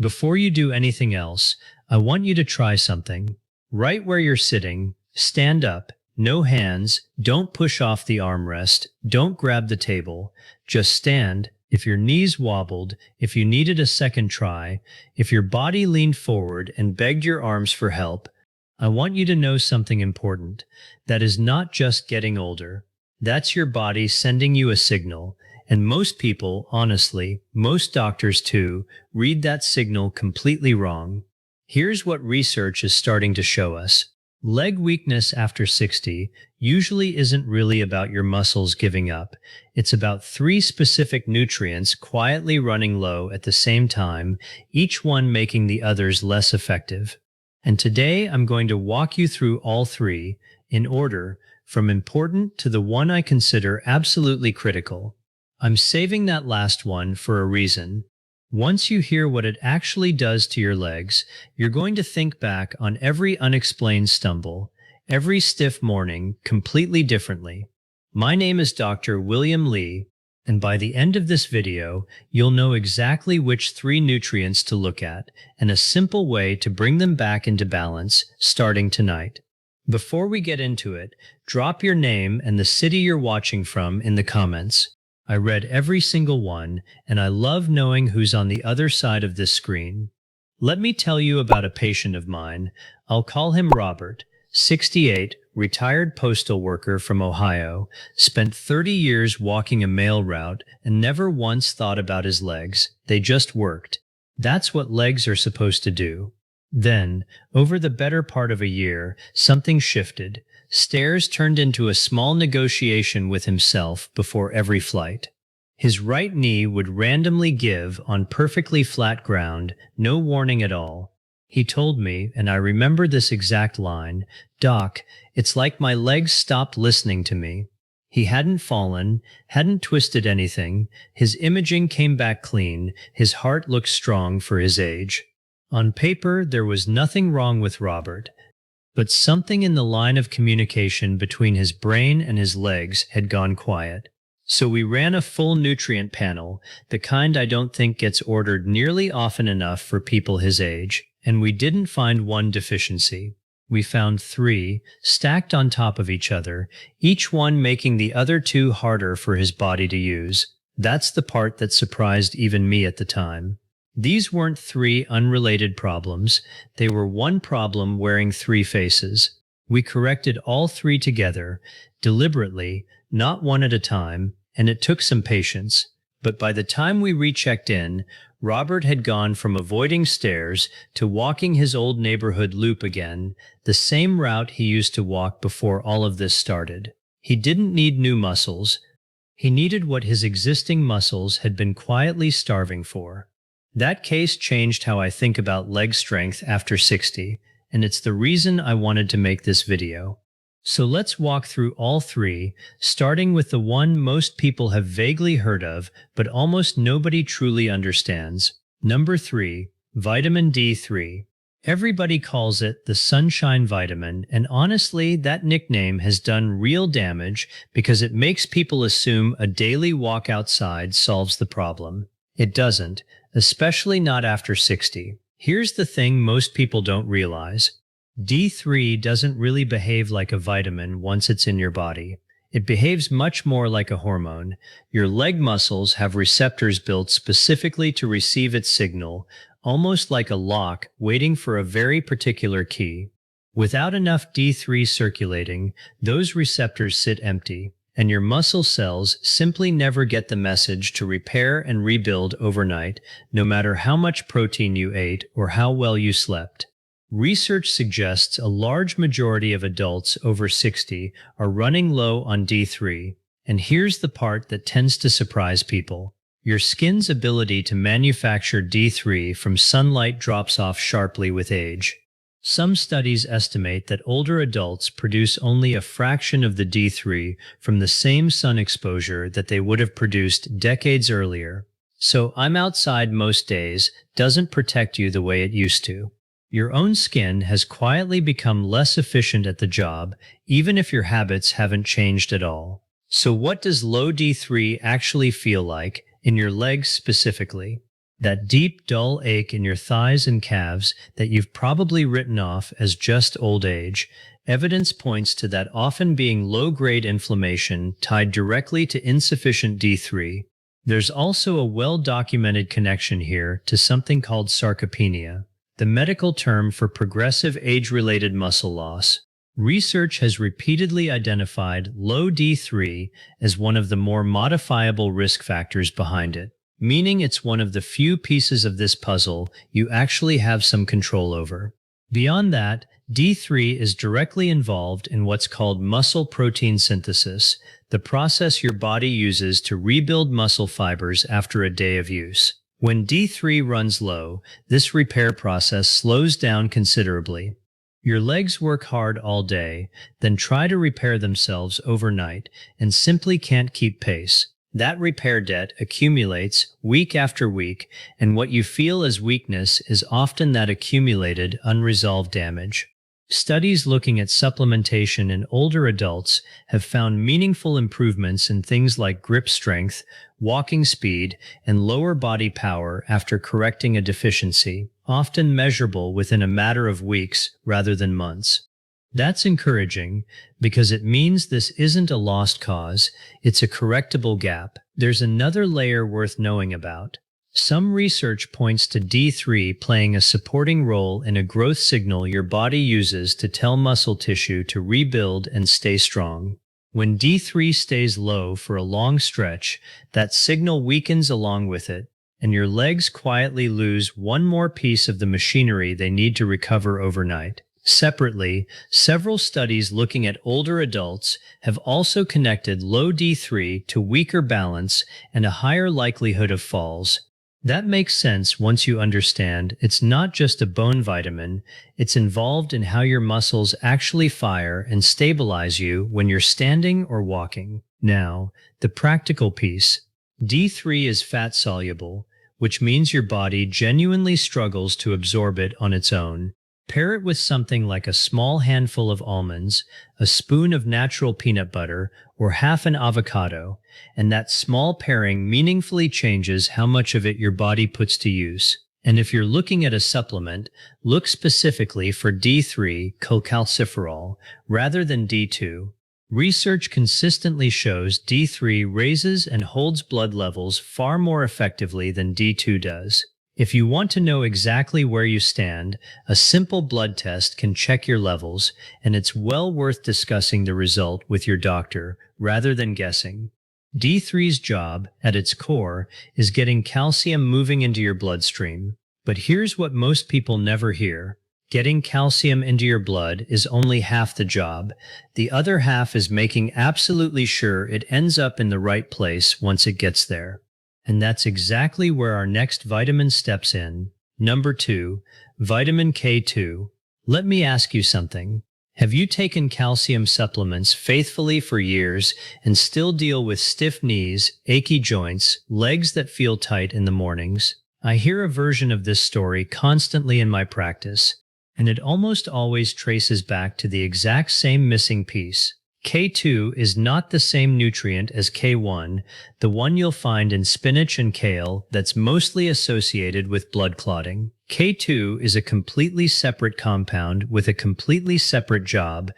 Before you do anything else, I want you to try something. Right where you're sitting, stand up, no hands, don't push off the armrest, don't grab the table, just stand. If your knees wobbled, if you needed a second try, if your body leaned forward and begged your arms for help, I want you to know something important. That is not just getting older. That's your body sending you a signal. And most people, honestly, most doctors too, read that signal completely wrong. Here's what research is starting to show us. Leg weakness after 60 usually isn't really about your muscles giving up. It's about three specific nutrients quietly running low at the same time, each one making the others less effective. And today I'm going to walk you through all three, in order, from important to the one I consider absolutely critical. I'm saving that last one for a reason. Once you hear what it actually does to your legs, you're going to think back on every unexplained stumble, every stiff morning, completely differently. My name is Dr. William Lee, and by the end of this video, you'll know exactly which three nutrients to look at and a simple way to bring them back into balance starting tonight. Before we get into it, drop your name and the city you're watching from in the comments. I read every single one, and I love knowing who's on the other side of this screen. Let me tell you about a patient of mine. I'll call him Robert, 68, retired postal worker from Ohio, spent 30 years walking a mail route and never once thought about his legs. They just worked. That's what legs are supposed to do. Then, over the better part of a year, something shifted. Stairs turned into a small negotiation with himself before every flight. His right knee would randomly give on perfectly flat ground, no warning at all. He told me, and I remember this exact line, "Doc, it's like my legs stopped listening to me." He hadn't fallen, hadn't twisted anything, his imaging came back clean, his heart looked strong for his age. On paper, there was nothing wrong with Robert. But something in the line of communication between his brain and his legs had gone quiet. So we ran a full nutrient panel, the kind I don't think gets ordered nearly often enough for people his age, and we didn't find one deficiency. We found three, stacked on top of each other, each one making the other two harder for his body to use. That's the part that surprised even me at the time. These weren't three unrelated problems, they were one problem wearing three faces. We corrected all three together, deliberately, not one at a time, and it took some patience. But by the time we rechecked in, Robert had gone from avoiding stairs to walking his old neighborhood loop again, the same route he used to walk before all of this started. He didn't need new muscles, he needed what his existing muscles had been quietly starving for. That case changed how I think about leg strength after 60, and it's the reason I wanted to make this video. So let's walk through all three, starting with the one most people have vaguely heard of, but almost nobody truly understands. Number 3, vitamin D3. Everybody calls it the sunshine vitamin, and honestly, that nickname has done real damage because it makes people assume a daily walk outside solves the problem. It doesn't. Especially not after 60. Here's the thing most people don't realize. D3 doesn't really behave like a vitamin once it's in your body. It behaves much more like a hormone. Your leg muscles have receptors built specifically to receive its signal, almost like a lock waiting for a very particular key. Without enough D3 circulating, those receptors sit empty, and your muscle cells simply never get the message to repair and rebuild overnight, no matter how much protein you ate or how well you slept. Research suggests a large majority of adults over 60 are running low on D3, and here's the part that tends to surprise people. Your skin's ability to manufacture D3 from sunlight drops off sharply with age. Some studies estimate that older adults produce only a fraction of the D3 from the same sun exposure that they would have produced decades earlier. So I'm outside most days doesn't protect you the way it used to. Your own skin has quietly become less efficient at the job, even if your habits haven't changed at all. So what does low D3 actually feel like, in your legs specifically? That deep, dull ache in your thighs and calves that you've probably written off as just old age, evidence points to that often being low-grade inflammation tied directly to insufficient D3. There's also a well-documented connection here to something called sarcopenia, the medical term for progressive age-related muscle loss. Research has repeatedly identified low D3 as one of the more modifiable risk factors behind it, meaning it's one of the few pieces of this puzzle you actually have some control over. Beyond that, D3 is directly involved in what's called muscle protein synthesis, the process your body uses to rebuild muscle fibers after a day of use. When D3 runs low, this repair process slows down considerably. Your legs work hard all day, then try to repair themselves overnight and simply can't keep pace. That repair debt accumulates week after week, and what you feel as weakness is often that accumulated, unresolved damage. Studies looking at supplementation in older adults have found meaningful improvements in things like grip strength, walking speed, and lower body power after correcting a deficiency, often measurable within a matter of weeks rather than months. That's encouraging because it means this isn't a lost cause, it's a correctable gap. There's another layer worth knowing about. Some research points to D3 playing a supporting role in a growth signal your body uses to tell muscle tissue to rebuild and stay strong. When D3 stays low for a long stretch, that signal weakens along with it, and your legs quietly lose one more piece of the machinery they need to recover overnight. Separately, several studies looking at older adults have also connected low D3 to weaker balance and a higher likelihood of falls. That makes sense once you understand it's not just a bone vitamin, it's involved in how your muscles actually fire and stabilize you when you're standing or walking. Now, the practical piece. D3 is fat soluble, which means your body genuinely struggles to absorb it on its own. Pair it with something like a small handful of almonds, a spoon of natural peanut butter, or half an avocado, and that small pairing meaningfully changes how much of it your body puts to use. And if you're looking at a supplement, look specifically for D3 cholecalciferol rather than D2. Research consistently shows D3 raises and holds blood levels far more effectively than D2 does. If you want to know exactly where you stand, a simple blood test can check your levels, and it's well worth discussing the result with your doctor rather than guessing. D3's job, at its core, is getting calcium moving into your bloodstream. But here's what most people never hear. Getting calcium into your blood is only half the job. The other half is making absolutely sure it ends up in the right place once it gets there. And that's exactly where our next vitamin steps in. Number 2, vitamin K2. Let me ask you something. Have you taken calcium supplements faithfully for years and still deal with stiff knees, achy joints, legs that feel tight in the mornings? I hear a version of this story constantly in my practice, and it almost always traces back to the exact same missing piece. K2 is not the same nutrient as K1, the one you'll find in spinach and kale that's mostly associated with blood clotting. K2 is a completely separate compound with a completely separate job.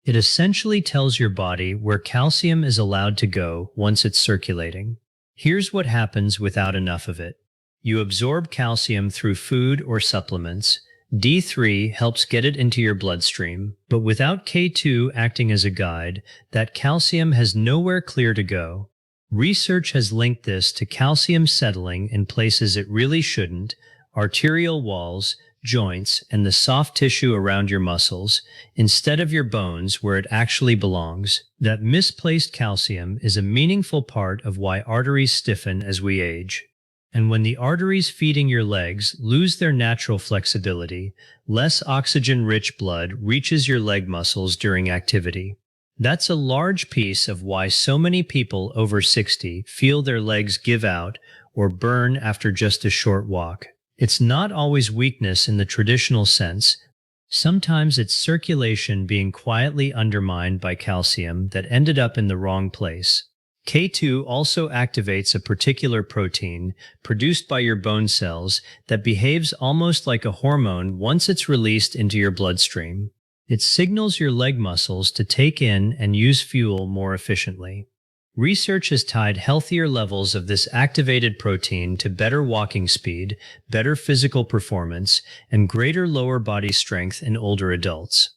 It essentially tells your body where calcium is allowed to go once it's circulating. Here's what happens without enough of it. You absorb calcium through food or supplements. D3 helps get it into your bloodstream, but without K2 acting as a guide, that calcium has nowhere clear to go. Research has linked this to calcium settling in places it really shouldn't: arterial walls, joints, and the soft tissue around your muscles, instead of your bones where it actually belongs. That misplaced calcium is a meaningful part of why arteries stiffen as we age. And when the arteries feeding your legs lose their natural flexibility, less oxygen-rich blood reaches your leg muscles during activity. That's a large piece of why so many people over 60 feel their legs give out or burn after just a short walk. It's not always weakness in the traditional sense. Sometimes it's circulation being quietly undermined by calcium that ended up in the wrong place. K2 also activates a particular protein produced by your bone cells that behaves almost like a hormone once it's released into your bloodstream. It signals your leg muscles to take in and use fuel more efficiently. Research has tied healthier levels of this activated protein to better walking speed, better physical performance, and greater lower body strength in older adults.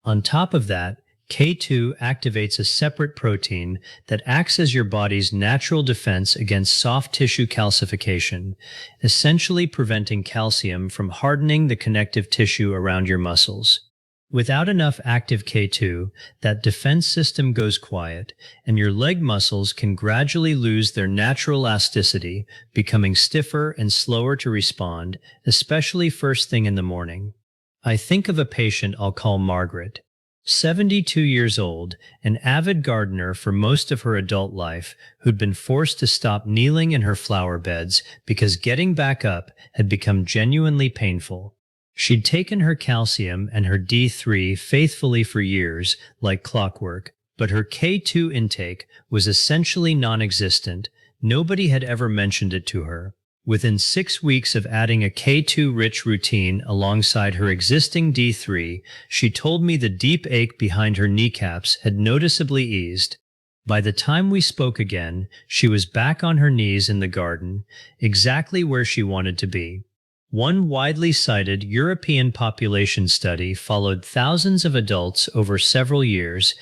On top of that, K2 activates a separate protein that acts as your body's natural defense against soft tissue calcification, essentially preventing calcium from hardening the connective tissue around your muscles. Without enough active K2, that defense system goes quiet, and your leg muscles can gradually lose their natural elasticity, becoming stiffer and slower to respond, especially first thing in the morning. I think of a patient I'll call Margaret. 72 years old, an avid gardener for most of her adult life, who'd been forced to stop kneeling in her flower beds because getting back up had become genuinely painful. She'd taken her calcium and her D3 faithfully for years, like clockwork, but her K2 intake was essentially non-existent. Nobody had ever mentioned it to her. Within 6 weeks of adding a K2-rich routine alongside her existing D3, she told me the deep ache behind her kneecaps had noticeably eased. By the time we spoke again, she was back on her knees in the garden, exactly where she wanted to be. One widely cited European population study followed thousands of adults over several years.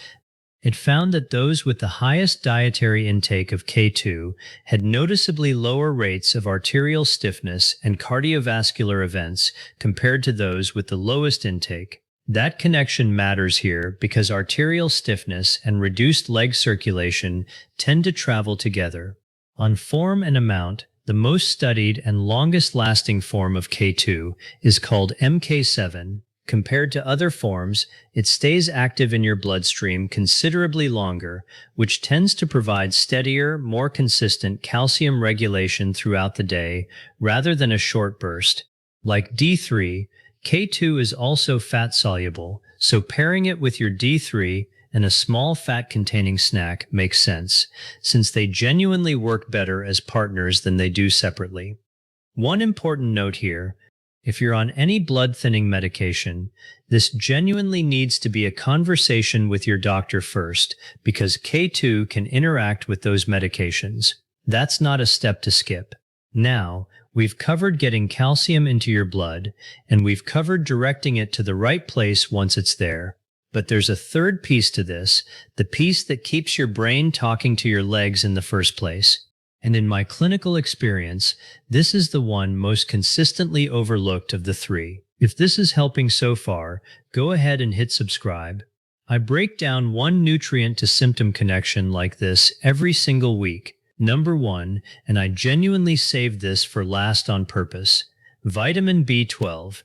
It found that those with the highest dietary intake of K2 had noticeably lower rates of arterial stiffness and cardiovascular events compared to those with the lowest intake. That connection matters here because arterial stiffness and reduced leg circulation tend to travel together. On form and amount, the most studied and longest-lasting form of K2 is called MK7. Compared to other forms, it stays active in your bloodstream considerably longer, which tends to provide steadier, more consistent calcium regulation throughout the day rather than a short burst. Like D3, K2 is also fat-soluble, so pairing it with your D3 and a small fat-containing snack makes sense, since they genuinely work better as partners than they do separately. One important note here: if you're on any blood-thinning medication, this genuinely needs to be a conversation with your doctor first, because K2 can interact with those medications. That's not a step to skip. Now, we've covered getting calcium into your blood, and we've covered directing it to the right place once it's there. But there's a third piece to this, the piece that keeps your brain talking to your legs in the first place. And in my clinical experience, this is the one most consistently overlooked of the three. If this is helping so far, go ahead and hit subscribe. I break down one nutrient to symptom connection like this every single week. Number 1, and I genuinely saved this for last on purpose: vitamin B12.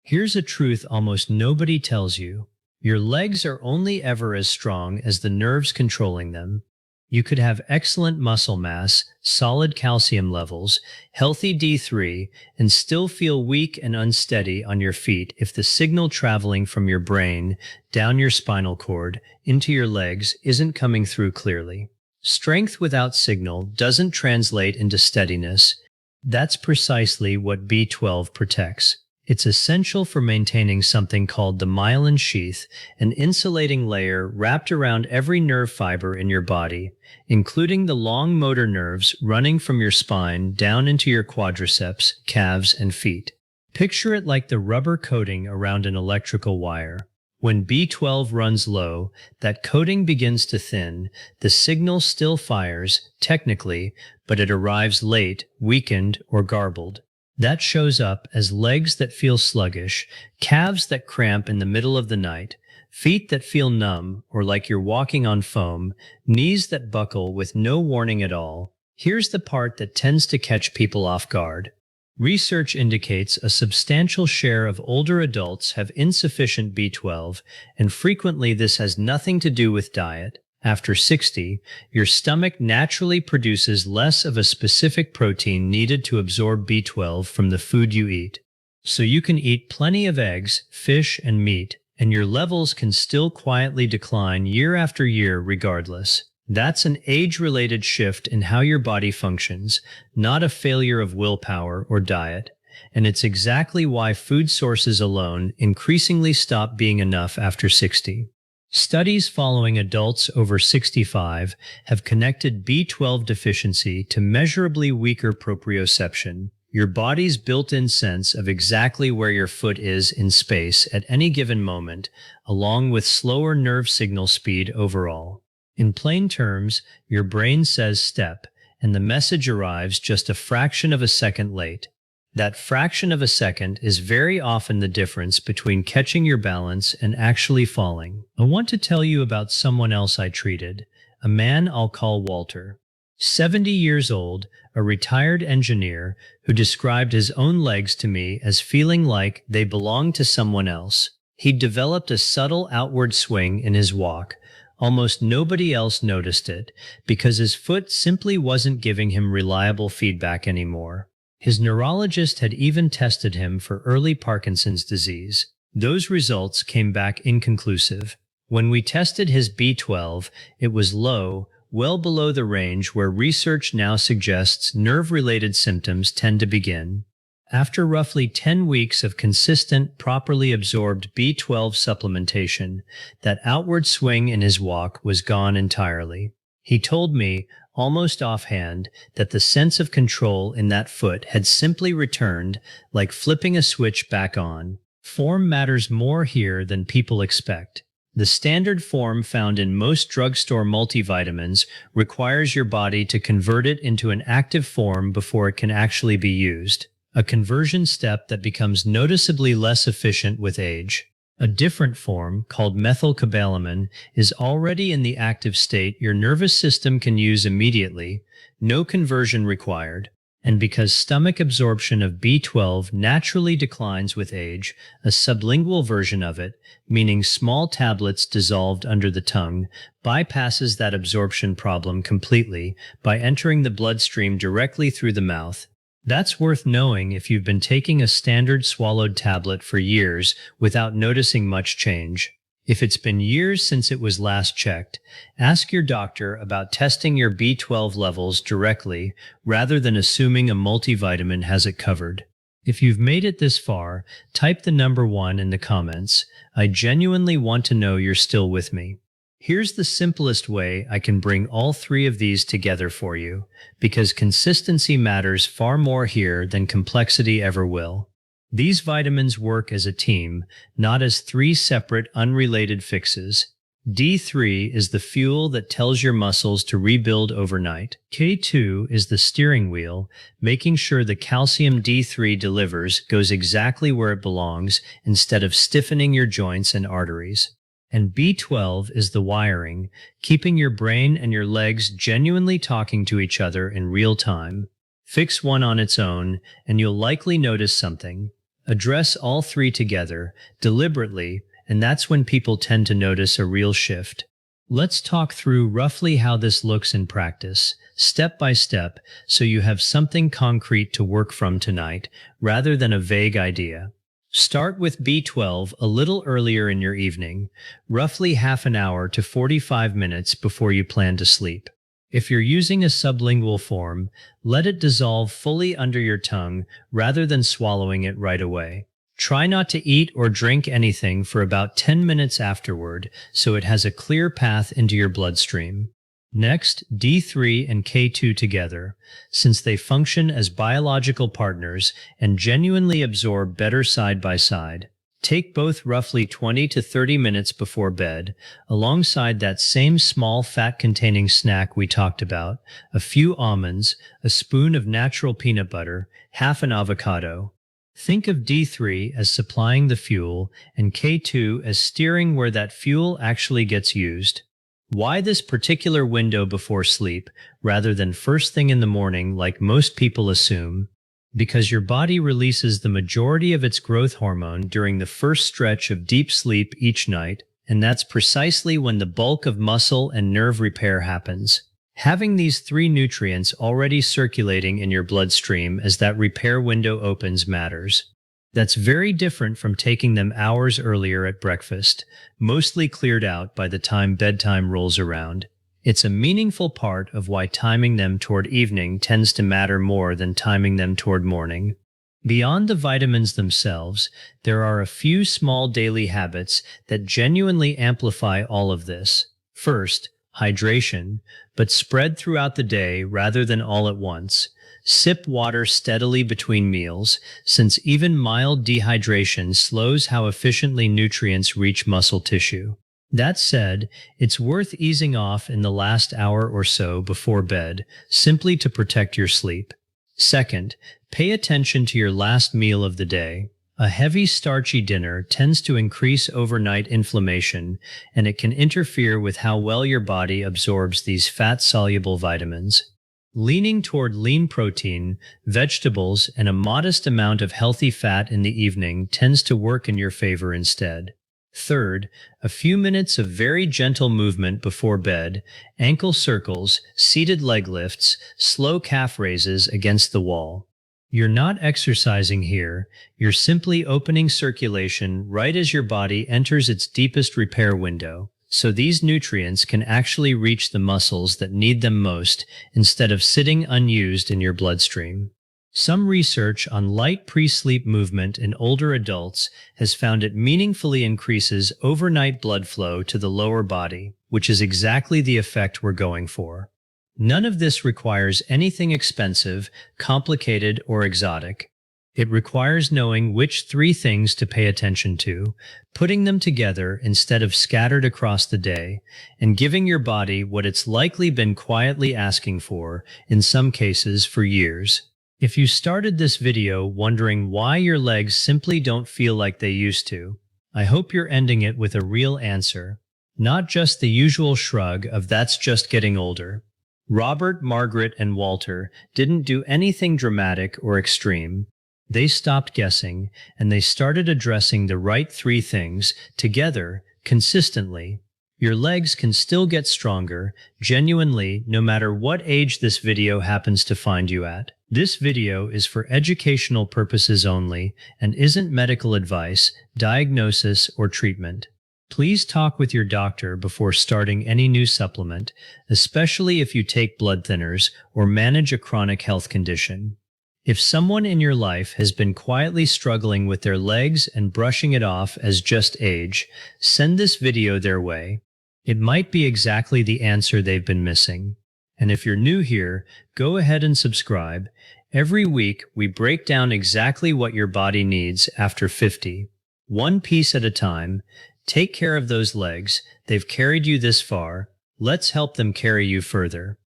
Here's a truth almost nobody tells you. Your legs are only ever as strong as the nerves controlling them. You could have excellent muscle mass, solid calcium levels, healthy D3, and still feel weak and unsteady on your feet if the signal traveling from your brain, down your spinal cord, into your legs isn't coming through clearly. Strength without signal doesn't translate into steadiness. That's precisely what B12 protects. It's essential for maintaining something called the myelin sheath, an insulating layer wrapped around every nerve fiber in your body, including the long motor nerves running from your spine down into your quadriceps, calves, and feet. Picture it like the rubber coating around an electrical wire. When B12 runs low, that coating begins to thin. The signal still fires, technically, but it arrives late, weakened, or garbled. That shows up as legs that feel sluggish, calves that cramp in the middle of the night, feet that feel numb or like you're walking on foam, knees that buckle with no warning at all. Here's the part that tends to catch people off guard. Research indicates a substantial share of older adults have insufficient B12, and frequently this has nothing to do with diet. After 60, your stomach naturally produces less of a specific protein needed to absorb B12 from the food you eat. So you can eat plenty of eggs, fish, and meat, and your levels can still quietly decline year after year regardless. That's an age-related shift in how your body functions, not a failure of willpower or diet. And it's exactly why food sources alone increasingly stop being enough after 60. Studies following adults over 65 have connected B12 deficiency to measurably weaker proprioception, your body's built-in sense of exactly where your foot is in space at any given moment, along with slower nerve signal speed overall. In plain terms, your brain says step, and the message arrives just a fraction of a second late. That fraction of a second is very often the difference between catching your balance and actually falling. I want to tell you about someone else I treated, a man I'll call Walter. 70 years old, a retired engineer who described his own legs to me as feeling like they belonged to someone else. He'd developed a subtle outward swing in his walk. Almost nobody else noticed it because his foot simply wasn't giving him reliable feedback anymore. His neurologist had even tested him for early Parkinson's disease. Those results came back inconclusive. When we tested his B12, it was low, well below the range where research now suggests nerve-related symptoms tend to begin. After roughly 10 weeks of consistent, properly absorbed B12 supplementation, that outward swing in his walk was gone entirely. He told me, almost offhand, that the sense of control in that foot had simply returned, like flipping a switch back on. Form matters more here than people expect. The standard form found in most drugstore multivitamins requires your body to convert it into an active form before it can actually be used, a conversion step that becomes noticeably less efficient with age. A different form, called methylcobalamin, is already in the active state your nervous system can use immediately, no conversion required. And because stomach absorption of B12 naturally declines with age, a sublingual version of it, meaning small tablets dissolved under the tongue, bypasses that absorption problem completely by entering the bloodstream directly through the mouth. That's worth knowing if you've been taking a standard swallowed tablet for years without noticing much change. If it's been years since it was last checked, ask your doctor about testing your B12 levels directly rather than assuming a multivitamin has it covered. If you've made it this far, type the number 1 in the comments. I genuinely want to know you're still with me. Here's the simplest way I can bring all 3 of these together for you, because consistency matters far more here than complexity ever will. These vitamins work as a team, not as 3 separate, unrelated fixes. D3 is the fuel that tells your muscles to rebuild overnight. K2 is the steering wheel, making sure the calcium D3 delivers goes exactly where it belongs instead of stiffening your joints and arteries. And B12 is the wiring, keeping your brain and your legs genuinely talking to each other in real time. Fix one on its own, and you'll likely notice something. Address all 3 together, deliberately, and that's when people tend to notice a real shift. Let's talk through roughly how this looks in practice, step by step, so you have something concrete to work from tonight, rather than a vague idea. Start with B12 a little earlier in your evening, roughly half an hour to 45 minutes before you plan to sleep. If you're using a sublingual form, let it dissolve fully under your tongue rather than swallowing it right away. Try not to eat or drink anything for about 10 minutes afterward so it has a clear path into your bloodstream. Next, D3 and K2 together, since they function as biological partners and genuinely absorb better side by side. Take both roughly 20 to 30 minutes before bed, alongside that same small fat-containing snack we talked about, a few almonds, a spoon of natural peanut butter, half an avocado. Think of D3 as supplying the fuel and K2 as steering where that fuel actually gets used. Why this particular window before sleep rather than first thing in the morning like most people assume? Because your body releases the majority of its growth hormone during the first stretch of deep sleep each night, and that's precisely when the bulk of muscle and nerve repair happens. Having these 3 nutrients already circulating in your bloodstream as that repair window opens matters. That's very different from taking them hours earlier at breakfast, mostly cleared out by the time bedtime rolls around. It's a meaningful part of why timing them toward evening tends to matter more than timing them toward morning. Beyond the vitamins themselves, there are a few small daily habits that genuinely amplify all of this. First, hydration, but spread throughout the day rather than all at once. Sip water steadily between meals, since even mild dehydration slows how efficiently nutrients reach muscle tissue. That said, it's worth easing off in the last hour or so before bed, simply to protect your sleep. Second, pay attention to your last meal of the day. A heavy, starchy dinner tends to increase overnight inflammation, and it can interfere with how well your body absorbs these fat-soluble vitamins. Leaning toward lean protein, vegetables, and a modest amount of healthy fat in the evening tends to work in your favor instead. Third, a few minutes of very gentle movement before bed, ankle circles, seated leg lifts, slow calf raises against the wall. You're not exercising here, you're simply opening circulation right as your body enters its deepest repair window, so these nutrients can actually reach the muscles that need them most instead of sitting unused in your bloodstream. Some research on light pre-sleep movement in older adults has found it meaningfully increases overnight blood flow to the lower body, which is exactly the effect we're going for. None of this requires anything expensive, complicated, or exotic. It requires knowing which 3 things to pay attention to, putting them together instead of scattered across the day, and giving your body what it's likely been quietly asking for, in some cases for years. If you started this video wondering why your legs simply don't feel like they used to, I hope you're ending it with a real answer, not just the usual shrug of "that's just getting older." Robert, Margaret, and Walter didn't do anything dramatic or extreme. They stopped guessing, and they started addressing the right 3 things together, consistently. Your legs can still get stronger, genuinely, no matter what age this video happens to find you at. This video is for educational purposes only and isn't medical advice, diagnosis, or treatment. Please talk with your doctor before starting any new supplement, especially if you take blood thinners or manage a chronic health condition. If someone in your life has been quietly struggling with their legs and brushing it off as just age, send this video their way. It might be exactly the answer they've been missing. And if you're new here, go ahead and subscribe. Every week, we break down exactly what your body needs after 50. One piece at a time. Take care of those legs. They've carried you this far. Let's help them carry you further.